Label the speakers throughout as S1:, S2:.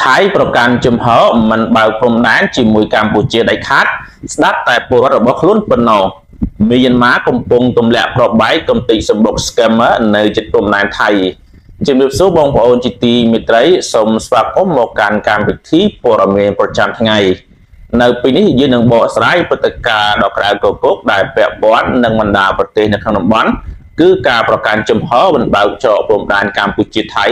S1: ថៃប្រកាន់ជំហរមិនបើកព្រំដែនជាមួយកម្ពុជាដាច់ខាតស្ដាប់តែពលរដ្ឋរបស់ខ្លួនប៉ុណ្ណោះមីយ៉ាន់ម៉ាកំពុងទម្លាក់គ្រាប់បែកកំទេចសម្បុក scammer នៅជិតព្រំដែនថៃជំរាបសួរបងប្អូនជាទីមេត្រីសូមស្វាគមន៍មកកាន់កម្មវិធីព័ត៌មានប្រចាំថ្ងៃនៅពេលនេះយើងនឹងបកស្រាយព្រឹត្តិការណ៍ដ៏ក្តៅគគុកដែលពាក់ព័ន្ធនឹងបណ្ដាប្រទេសនៅក្នុងតំបន់គឺការប្រកាន់ជំហរមិនបើកច្រកព្រំដែនកម្ពុជាថៃ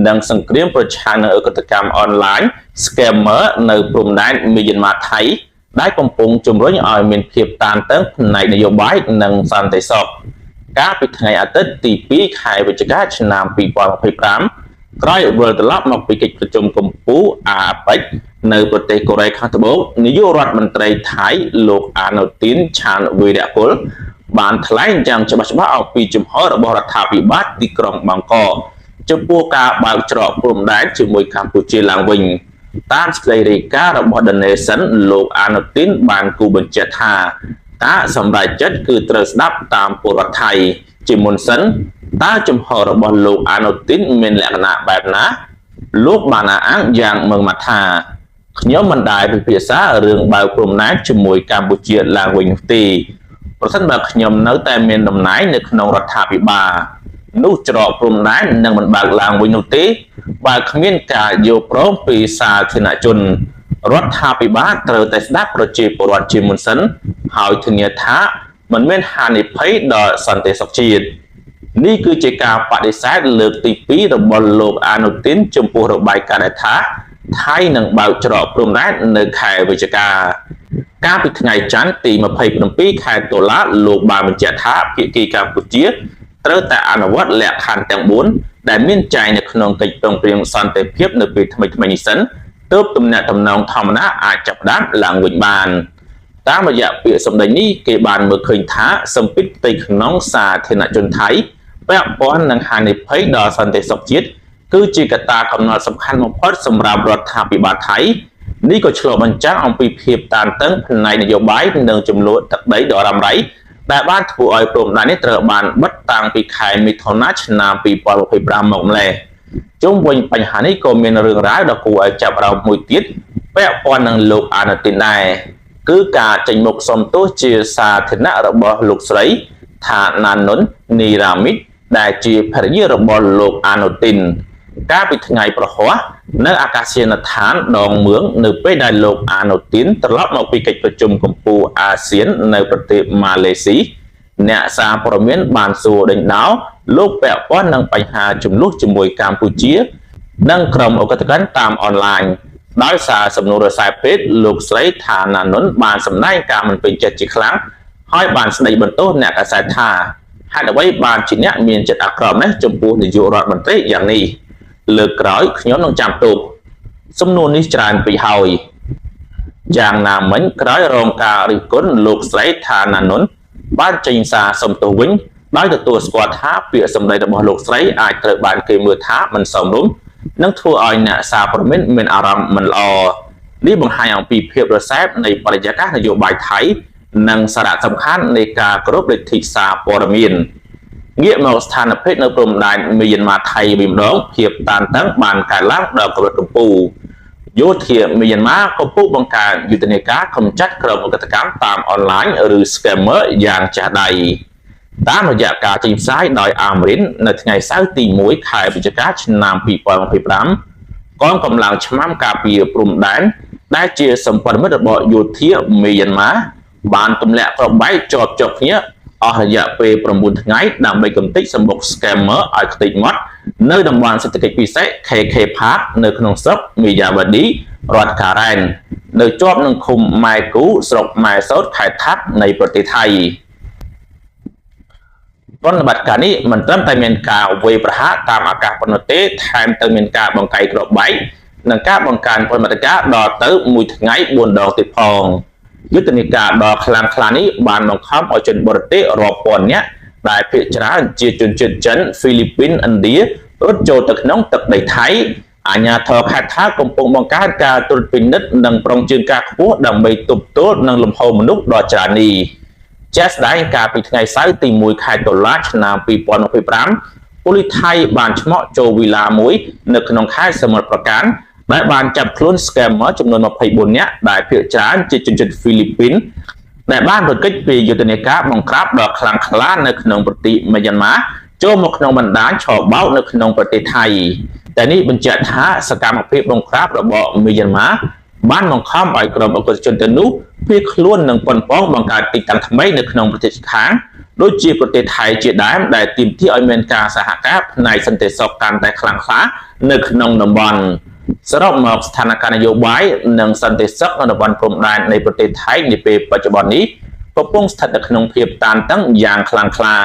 S1: និងសង្គ្រាមប្រឆាំងនឹងឧក្រិដ្ឋកម្មអនឡាញ scammer នៅព្រំដែនមីយ៉ាន់ម៉ាថៃដែលកំពុងជំរុញឲ្យមានភាពតានតឹងផ្នែកនយោបាយនិងសន្តិសុខកាលពីថ្ងៃអាទិត្យទី2ខែវិច្ឆិកាឆ្នាំ2025ក្រោយវិលត្រឡប់មកពីកិច្ចប្រជុំកំពូលអាប៉ិចនៅប្រទេសកូរ៉េខាងត្បូងនាយករដ្ឋមន្ត្រីថៃលោកអាណូទីនឆានវីរៈគុលបានថ្លែងយ៉ាងច្បាស់ៗអំពីជំហររបស់រដ្ឋាភិបាលទីក្រុងបាងកកចំពោះការបើកច្រកព្រំដែនជាមួយកម្ពុជាឡើងវិញតាមសេចក្តីរាយការណ៍របស់ The Nation លោកអាណូទីនបានគូបញ្ជាក់ថាការសម្រេចចិត្តគឺត្រូវស្ដាប់តាមពលរដ្ឋថៃជាមុនសិនតើជំហររបស់លោកអាណូទីនមានលក្ខណៈបែបណាលោកបានអះអាងយ៉ាងម៉ឺងម៉ាត់ថាខ្ញុំមិនដែលពិភាក្សារឿងបើកព្រំដែនជាមួយកម្ពុជាឡើងវិញនោះទេប្រសិនបើខ្ញុំនៅតែមានតំណែងនៅក្នុងរដ្ឋាភិបាលនោះច្រកព្រំដែននឹងមិនបើកឡើងវិញនោះទេបើគ្មានការយល់ព្រមពីសាធារណជនរដ្ឋាភិបាលត្រូវតែស្ដាប់ប្រជាពលរដ្ឋជាមុនសិនហើយធានាថាមិនមានហានិភ័យដល់សន្តិសុខជាតិនេះគឺជាការបដិសេធលើកទី2របស់លោកអាណូទីនចំពោះរបាយការណ៍ដែលថាថៃនឹងបើកច្រកព្រំដែននៅខែវិច្ឆិកាកាលពីថ្ងៃច័ន្ទទី27ខែតុលាលោកបានបញ្ជាក់ថាភាគីកម្ពុជាត្រូវតែអនុវត្តលក្ខខណ្ឌទាំង4ដែលមានចែងនៅក្នុងកិច្ចព្រមព្រៀងសន្តិភាពនៅពេលថ្មីៗនេះសិនទើបទំនាក់ទំនងធម្មតាអាចចាប់ផ្ដើមឡើងវិញបានតាមរយៈពាក្យសម្ដីនេះគេបានមើលឃើញថាសម្ពាធផ្ទៃក្នុងសាធារណជនថៃពាក់ព័ន្ធនឹងហានិភ័យដល់សន្តិសុខជាតិគឺជាកត្តាកំណត់សំខាន់បំផុតសម្រាប់រដ្ឋាភិបាលថៃនេះក៏ឆ្លុះបញ្ចាំងអំពីភាពតានតឹងផ្នែកនយោបាយនិងចំនួនទឹកដីដ៏រ៉ាំរ៉ៃដែលបានធ្វើឲ្យព្រំដែននេះត្រូវបានបិទតាំងពីខែមិថុនាឆ្នាំ2025មកម្លេះជុំវិញបញ្ហានេះក៏មានរឿងរ៉ាវដ៏គួរឲ្យចាប់អារម្មណ៍មួយទៀតពាក់ព័ន្ធនឹងលោកអាណូទីនដែរគឺការចេញមុខសុំទោសជាសាធារណៈរបស់លោកស្រីថាណានុននីរ៉ាមីតដែលជាភរិយារបស់លោកអាណូទីនកាលពីថ្ងៃប្រហ័សនៅអាកាសយានដ្ឋានដងមឿងនៅពេលដែលលោកអាណូទីនត្រឡប់មកពីកិច្ចប្រជុំកំពូលអាស៊ាននៅប្រទេសម៉ាឡេស៊ីអ្នកសារព័ត៌មានបានសួរដេញដោលលោកពាក់ព័ន្ធនឹងបញ្ហាចំនួនជាមួយកម្ពុជានិងក្រុមឧក្រិដ្ឋកម្មតាមអនឡាញដោយសារសំណួររស័យពេទ្យលោកស្រីថាណានុនបានសម្ដែងការមិនពេញចិត្តជាខ្លាំងហើយបានស្ដីបន្ទោសអ្នកកាសែតថាហេតុអ្វីបានជាអ្នកមានចិត្តអាក្រក់នេះចំពោះនាយករដ្ឋមន្ត្រីយ៉ាងនេះលើកក្រោយខ្ញុំនឹងចាំទុកសំណួរនេះច្រើនពេកហើយយ៉ាងណាមិញក្រោយរងការរិះគន់លោកស្រីថាណានុនបានចេញសារសុំទោសវិញដោយទទួលស្គាល់ថាពាក្យសម្ដីរបស់លោកស្រីអាចត្រូវបានគេមើលថាមិនសមរម្យនិងធ្វើឲ្យអ្នកសារព័ត៌មានមានអារម្មណ៍មិនល្អនេះបង្ហាញអំពីភាពរសើបនៃបរិយាកាសនយោបាយថៃនិងសារៈសំខាន់នៃការគោរពលទ្ធិសារព័ត៌មានងាកមកស្ថានភាពនៅព្រំដែនមីយ៉ាន់ម៉ាថៃវិញម្ដងភាពតានតឹងបានកើនឡើងដល់កម្រិតកំពូលយោធាមីយ៉ាន់ម៉ាកំពុងបង្កើនយុទ្ធនាការកម្ចាត់ក្រុមឧក្រិដ្ឋកម្មតាមអនឡាញឬ scammer យ៉ាងចាស់ដៃតាមរយៈការចេញផ្សាយដោយអាមេរិននៅថ្ងៃសៅរ៍ទី1ខែវិច្ឆិកាឆ្នាំ2025កងកម្លាំងឆ្មាំការពារព្រំដែនដែលជាសម្ព័ន្ធមិត្តរបស់យោធាមីយ៉ាន់ម៉ាបានទម្លាក់ប្របែកជាប់គ្នាអស់រយៈពេល9ថ្ងៃដើម្បីកំទេចសម្បុក scammer ឲ្យខ្ទេចមាត់នៅតំបន់សេដ្ឋកិច្ចពិសេស KK Park នៅក្នុងស្រុកមីយ៉ាវ៉ាឌីរដ្ឋការ៉ែននៅជាប់នឹងឃុំម៉ែគូស្រុកម៉ែសោតខេត្តថាប់នៃប្រទេសថៃប្រតិបត្តិការនេះមិនត្រឹមតែមានការវាយប្រហារតាមអាកាសប៉ុណ្ណោះទេថែមទាំងមានការបង្កាយគ្រាប់បែកនិងការបង្កើនប្រតិបត្តិការដល់ទៅមួយថ្ងៃ4ដងទៀតផងយុទ្ធនាការដ៏ខ្លាំងក្លានេះបានបង្ខំឲ្យជនបរទេសរាប់ពាន់នាក់ដែលភាគច្រើនជាជនជាតិចិនហ្វីលីពីនឥណ្ឌារត់ចូលទៅក្នុងទឹកដីថៃអាជ្ញាធរខេត្តថាកំពុងបង្កើនការត្រួតពិនិត្យនិងប្រុងជើងការខ្ពស់ដើម្បីទប់ទល់នឹងលំហូរមនុស្សដ៏ច្រើននេះជាក់ស្ដែងកាលពីថ្ងៃសៅរ៍ទី1ខែតុលាឆ្នាំ2025ប៉ូលីសថៃបានឆ្មក់ចូលវីឡាមួយនៅក្នុងខេត្តសមុទ្រប្រការ ដែលបានចាប់ខ្លួន scammer ចំនួន24នាក់ដែលភាគច្រើនជាជនជាតិហ្វីលីពីនដែលបានប្រកិច្ចពីយុទ្ធនាការបង្ក្រាបដ៏ខ្លាំងក្លានៅក្នុងប្រទេសមីយ៉ាន់ម៉ាចូលមកក្នុងបណ្ដាញឆបោកនៅក្នុងប្រទេសថៃតែនេះបញ្ជាក់ថាសកម្មភាពបង្ក្រាបរបស់មីយ៉ាន់ម៉ាបានបង្ខំឲ្យក្រុមអក្សរជនទាំងនោះភៀសខ្លួននិងប៉ុនប៉ងបង្កើតទីតាំងថ្មីនៅក្នុងប្រទេសជិតខាងដូចជាប្រទេសថៃជាដើមដែលទាមទារឲ្យមានការសហការផ្នែកសន្តិសុខកាន់តែខ្លាំងក្លានៅក្នុងតំបន់សរុបមកស្ថានភាពនយោបាយនិងសន្តិសុខនៅតំបន់ព្រំដែននៃប្រទេសថៃនាពេលបច្ចុប្បន្ននេះកំពុងស្ថិតនៅក្នុងភាពតានតឹងយ៉ាងខ្លាំងក្លា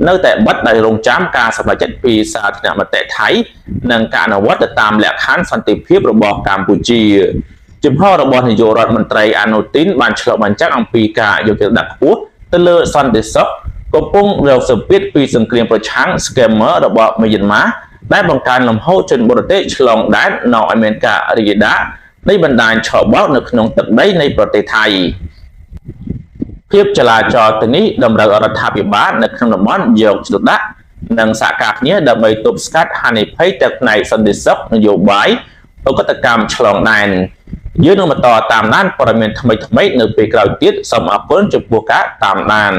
S1: នៅតែបិទដោយរងចាំការសម្រេចចិត្តពីសាធារណរដ្ឋថៃនិងការអនុវត្តទៅតាមលក្ខខណ្ឌសន្តិភាពរបស់កម្ពុជាជំហររបស់នាយករដ្ឋមន្ត្រីអានូទីនបានឆ្លុះបញ្ចាំងអំពីការយកចិត្តទុកដាក់ខ្ពស់ទៅលើសន្តិសុខកំពុងរងសម្ពាធពីសង្គ្រាមប្រឆាំង scammer របស់មីយ៉ាន់ម៉ាដែលបង្កើនលំហូរជនបរទេសឆ្លងដែននាំឲ្យមានការរីករាលដាលនៃបណ្ដាញឆបោកនៅក្នុងទឹកដីនៃប្រទេសថៃភាពចលាចលទាំងនេះតម្រូវឲ្យរដ្ឋាភិបាលនៅក្នុងតំបន់យកចិត្តទុកដាក់និងសហការគ្នាដើម្បីទប់ស្កាត់ហានិភ័យទាំងផ្នែកសន្តិសុខនយោបាយឧក្រិដ្ឋកម្មឆ្លងដែនយើងនឹងបន្តតាមដានព័ត៌មានថ្មីៗនៅពេលក្រោយទៀតសូមអរគុណចំពោះការតាមដាន